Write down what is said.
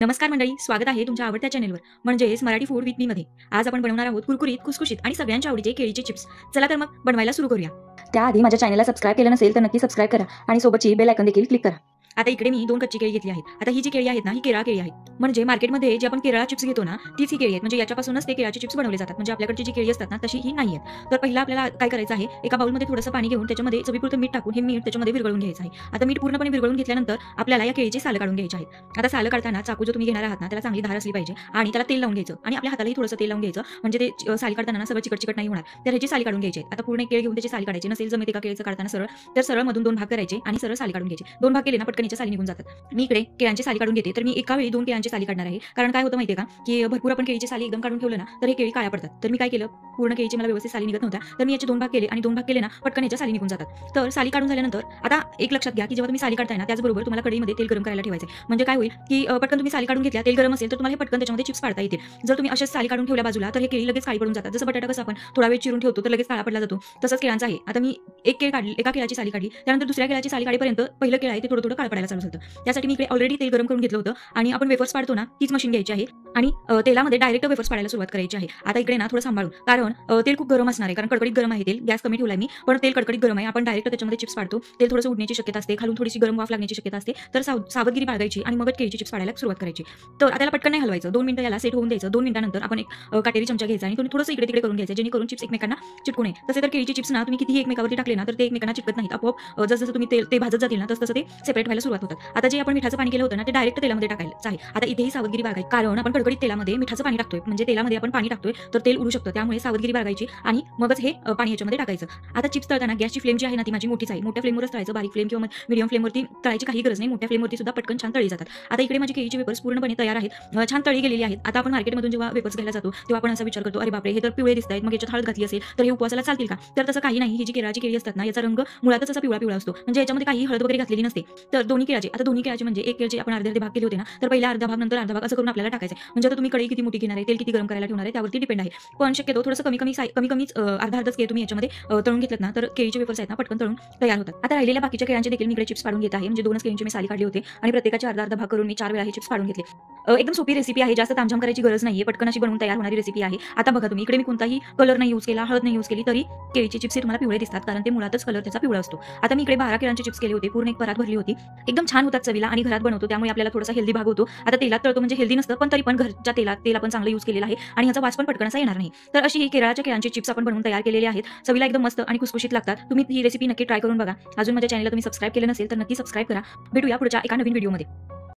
नमस्कार मंडळी, स्वागत आहे तुमच्या आवडत्या चॅनलवर म्हणजेच मराठी फूड विथ मी मध्ये. आज आपण बनवणार आहोत कुरकुरीत, खुसखुशीत आणि सगळ्यांच्या आवडीचे केळीचे चिप्स. चला तर मग बनवायला सुरू करूया. त्याआधी माझ्या चॅनलला सबस्क्राइब केलं नसेल तर नक्की सबस्क्राइब करा आणि सोबतची बेल आयकॉन देखील क्लिक करा. आता इकडे मी 2 कच्ची केळी घेतली आहेत. आता ही जी केळी आहेत ना, ही केरळा केळी आहेत. म्हणजे मार्केटमध्ये जे आपण केरळा चिप्स घेतो ना, तीच ही केळी आहेत. म्हणजे याच्यापासूनच ते केळाचे चिप्स बनवले जातात. म्हणजे आपल्याकडची जी केळी असतात ना, तशी ही नाही आहेत. तर पहिला आपल्याला काय करायचं आहे, एका बाउलमध्ये थोडंसं पाणी घेऊन त्याच्यामध्ये चवीपुरतं मीठ टाकून हे मीठ त्याच्यामध्ये विरघळून घ्यायचं आहे. आता मीठ पूर्णपणे विरघळून घेतल्यानंतर आपल्याला या केळीची सालं काढून घ्यायची आहेत. आता सालं काढताना चाकू जो तुम्ही घेणार आहात ना, त्याला चांगली धार असली पाहिजे आणि त्याला तेल लावून घ्यायचं आणि आपल्या हातालाही थोडंसं तेल लावून घ्यायचं. म्हणजे ते साली काढताना सगळं चिकट नाही होणार. तर ह्याची साली काढून घ्यायची. आता पूर्ण केळ घेऊन त्याची साली काढायची. नसेल जमेत एका केळीचं काढताना सरळ, तर सरळ मधून 2 भाग करायचे आणि सरळ साली काढून घ्यायची. 2 भाग केले ना, पटकन याच्या साली निघून जातात. मी इकडे केळ्यांची साली काढून घेते. तर मी एका वेळी 2 केळ्यांची साली काढणार आहे. कारण काय होतं माहितीये का, की भरपूर आपण केळीची साली एकदम काढून ठेवलं ना, तर हे केळी काळ्या पडतात. तर मी काय केलं, पूर्ण केळीची मला व्यवस्थित साली निघत नव्हत्या. तर मी याचे 2 भाग केले आणि 2 भाग केले ना, पटकन याच्या साली निघून जातात. तर साली काढून झाल्यानंतर आता एक लक्षात घ्या, की जेव्हा तुम्ही साली काढताय ना, त्याचबरोबर तुम्हाला कढईमध्ये तेल गरम करायला ठेवायचं. म्हणजे काय होईल, की पटकन तुम्ही साली काढून घेतल्या, तेल गरम असेल तर तुम्हाला हे पटकन त्याच्यामध्ये चिप्स पाडता येतील. जर तुम्ही अशाच साली काढून ठेवल्या बाजूला, तर हे केळी लगेच काळी पडून जातात. जसं बटाटा कसं आपण थोडा वेळ चिरून ठेवतो तर लगेच काळा पडला जातो, तसंच केळांचं आहे. आता मी एक केळ काढली, एका केळाची साली काढली, त्यानंतर दुसऱ्या केळाची साली काढेपर्यंत पहिलं केळ आहे ते थोडं काळ पडायला चालू झालं. त्यासाठी मी इकडे ऑलरेडी तेल गरम करून घेतलं होतं आणि आपण वेफर्स पाडतो ना, तीच मशीन घ्यायची आहे आणि तेलामध्ये डायरेक्ट वेफर्स पाडायला सुरुवात करायची आहे. आता इकडे ना थोडं सांभाळून, कारण तेल खूप गरम असणार आहे, कारण कडकडीत गरम आहे तेल. गॅस कमी ठेवलाय मी, पण तेल कडकडीत गरम आहे. आपण डायरेक्ट त्याच्यामध्ये चिप्स पाडतो. तेल थोडंसं उडण्याची शक्यता असते, खालून थोडीशी गरम वाफ लागण्याची शक्यता असते. तर सावधगिरी बाळगायची आणि मग केळीची चिप्स पाडायला सुरुवात करायची. तर आता याला पटकन नाही हलवायचं. 2 मिनिटं याला सेट होऊन द्यायचं. 2 मिनिटानंतर आपण एक काटेरी चमचा घ्यायचा आणि थोडंसं इकडे तिकडे करून घ्यायचं, जेणेकरून चिप्स एकमेकांना चिटकू नये. तसे तर केळीची चिप्स ना तुम्ही कितीही एकमेकावरती टाकले ना, तर ते एकमेकांना चिटकत नाहीत. आपोआप जसं तुम्ही ते भाजत जातील ना, तसं ते सेपरेट व्हायला सुरुवात होतात. आता जे आपण मिठाचं पाणी केलं होतं ना, ते डायरेक्ट तेलामध्ये टाकायचं आहे. आता इथेही सावधगिरी बाळगायची, कारण आपण कडकडीत तेलामध्ये मिठाचं पाणी टाकतोय. म्हणजे तेलामध्ये आपण पाणी टाकतोय तर तेल उडू शकतं. त्यामुळे सावधगिरी बाळगायची आणि मगच हे पाणी याच्यामध्ये टाकायचं. आता चिप्स तळताना गॅसची फ्लेम जी आहे ना, ती माझी मोठीच आहे. मोठ्या फ्लेमवरच तळायचं. बारीक फ्लेम किंवा मीडियम फ्लेमवरती तळायची काही गरज नाही. मोठ्या फ्लेमवरती सुद्धा पटकन छान तळली जातात. आता इकडे माझी केळीची वेफर्स पूर्णपणे तयार आहेत. छान तळी गेलेली आहेत. आता आपण मार्केटमधून जेव्हा वेफर्स घ्यायला जातो तेव्हा आपण असा विचार करतो, अरे बापरे, हे तर पिवळे दिसत आहेत, मग याच्यात हळद घातली असेल तर हे उपवासाला चालतील का? तर तसं काही नाही. ही जी केळाची केळी असतात ना, याचा रंग मुळातच असा पिवळा असतो. म्हणजे याच्यामध्ये काही हळद वगैरे घातलेली नसते. तर दोन्ही केळाचे म्हणजे एक केळचे आपण अर्धे भाग केले होते ना, तर पहिला अर्धा भाग नंतर अर्धा भाग असं करून आपल्याला टाकायचं आहे. म्हणजे आता तुम्ही कढई किती मोठी घेणार आहे, तेल किती गरम करायला ठेवणार आहे त्यावरती डिपेंड आहे. पण शक्यतो थोडंसं कमीच अर्धा केळ तुम्ही याच्यामध्ये तळून घेतलं ना, तर केळीचे वेफर्स आहेत ना, पटकन तळून तयार होतात. आता राहिलेल्या बाकीच्या केळांचे देखील मी इकडे चिप्स पाडून घेत आहे. म्हणजे 2च केळींची मी साली काढली होती आणि प्रत्येकाचे अर्धा भाग करून मी 4 वेळा हे चिप्स पाडून घेतले. एकदम सोपी रेसिपी आहे. जास्त तामझाम करायची गरज नाहीये. पटकन अशी बनवून तयार होणारी रेसिपी आहे. आता बघा तुम्ही, इकडे मी कोणताही कलर नाही यूज केला, हळद नाही यूज केली, तरी केळीचे चिप्स हे तुम्हाला पिवळे दिसतात, कारण ते मुळातच कलर त्याचा पिवळा असतो. आता मी इकडे 12 केळांचे चिप्स केले होते. पूर्ण एक परात भरली होती. एकदम छान होतात चवीला आणि घरात बनवतो त्यामुळे आपल्याला थोडासा हेल्दी भाग होतो. आता तेलात तळतो म्हणजे हेल्दी नसतं, पण तरी पण घरच्या तेल आपण चांगलं यूज केलेलं आहे आणि याचा वास पण पटकन असा येणार नाही. तर अशी ही केरळाच्या केळांचे चिप्स आपण बनवून तयार केलेले आहेत. चवीला एकदम मस्त आणि खुसखुशीत लागतात. तुम्ही ही रेसिपी नक्की ट्राय करून बघा. अजून माझ्या चॅनलला तुम्ही सबस्क्राइब केलं नसेल तर नक्की सबस्क्राइब करा. भेटूया पुढच्या एका नवीन व्हिडिओमध्ये.